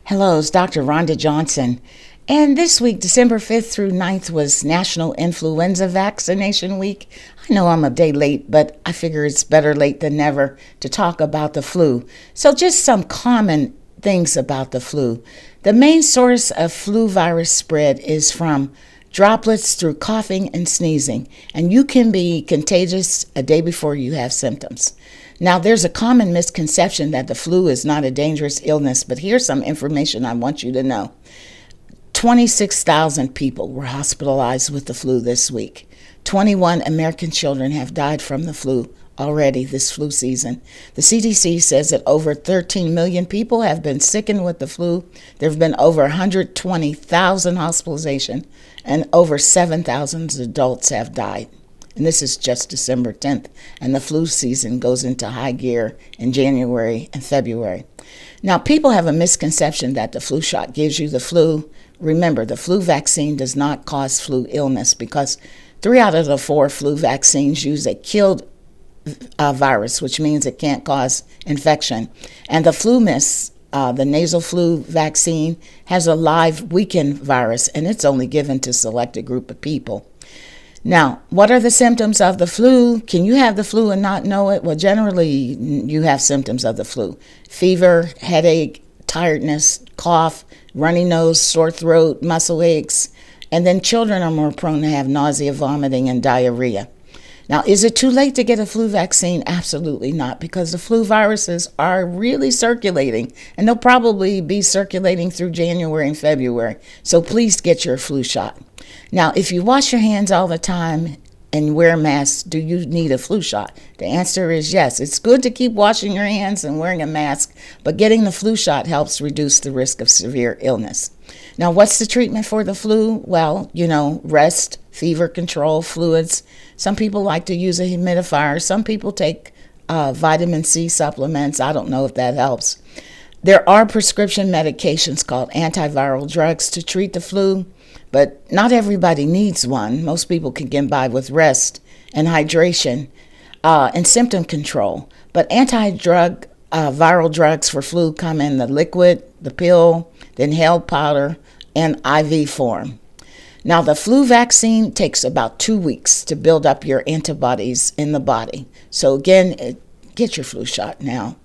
Hello, it's Dr. Rhonda Johnson. And this week, December 5th through 9th, was National Influenza Vaccination Week. I know I'm a day late, but I figure it's better late than never to talk about the flu. So just some common things about the flu. The main source of flu virus spread is from droplets through coughing and sneezing, and you can be contagious a day before you have symptoms. Now, there's a common misconception that the flu is not a dangerous illness, but here's some information I want you to know. 26,000 people were hospitalized with the flu this week. 21 American children have died from the flu already this flu season. The CDC says that over 13 million people have been sickened with the flu. There have been over 120,000 hospitalizations, and over 7,000 adults have died. And this is just December 10th, and the flu season goes into high gear in January and February. Now, people have a misconception that the flu shot gives you the flu. Remember, the flu vaccine does not cause flu illness because 3 out of the 4 flu vaccines use a killed virus, which means it can't cause infection. And the FluMist, the nasal flu vaccine, has a live weakened virus, and it's only given to a selected group of people. Now, what are the symptoms of the flu? Can you have the flu and not know it? Well, generally, you have symptoms of the flu. Fever, headache, tiredness, cough, runny nose, sore throat, muscle aches, and then children are more prone to have nausea, vomiting, and diarrhea. Now, is it too late to get a flu vaccine? Absolutely not, because the flu viruses are really circulating, and they'll probably be circulating through January and February. So please get your flu shot. Now, if you wash your hands all the time and wear masks, do you need a flu shot? The answer is yes. It's good to keep washing your hands and wearing a mask, but getting the flu shot helps reduce the risk of severe illness. Now, what's the treatment for the flu? Well, rest, fever control, fluids. Some people like to use a humidifier. Some people take vitamin C supplements. I don't know if that helps. There are prescription medications called antiviral drugs to treat the flu, but not everybody needs one. Most people can get by with rest and hydration and symptom control. But viral drugs for flu come in the liquid, the pill, the inhaled powder, and IV form. Now, the flu vaccine takes about 2 weeks to build up your antibodies in the body. So again, get your flu shot now.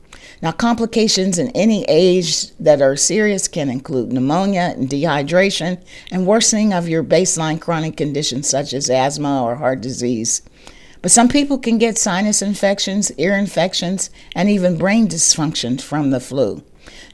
Now, complications in any age that are serious can include pneumonia and dehydration and worsening of your baseline chronic conditions such as asthma or heart disease. But some people can get sinus infections, ear infections, and even brain dysfunction from the flu.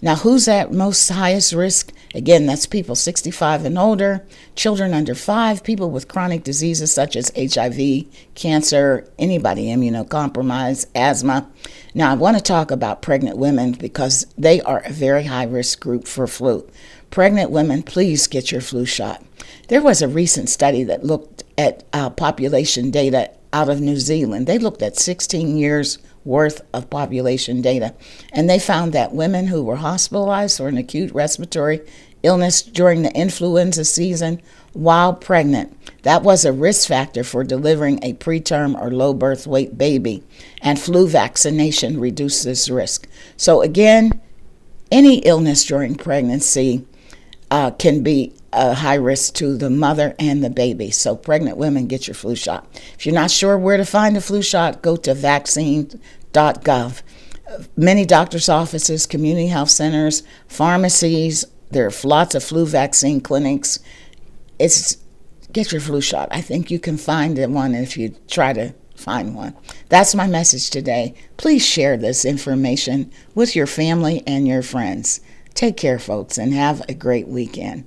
Now, who's at most highest risk? Again, that's people 65 and older, children under 5, people with chronic diseases such as HIV, cancer, anybody immunocompromised, asthma. Now, I want to talk about pregnant women because they are a very high-risk group for flu. Pregnant women, please get your flu shot. There was a recent study that looked at population data out of New Zealand. They looked at 16 years worth of population data, and they found that women who were hospitalized for an acute respiratory illness during the influenza season while pregnant, that was a risk factor for delivering a preterm or low birth weight baby, and flu vaccination reduces this risk. So again, any illness during pregnancy can be a high risk to the mother and the baby. So pregnant women, get your flu shot. If you're not sure where to find a flu shot, go to vaccine.gov. Many doctors' offices, community health centers, pharmacies, there are lots of flu vaccine clinics. Get your flu shot. I think you can find one if you try to find one. That's my message today. Please share this information with your family and your friends. Take care, folks, and have a great weekend.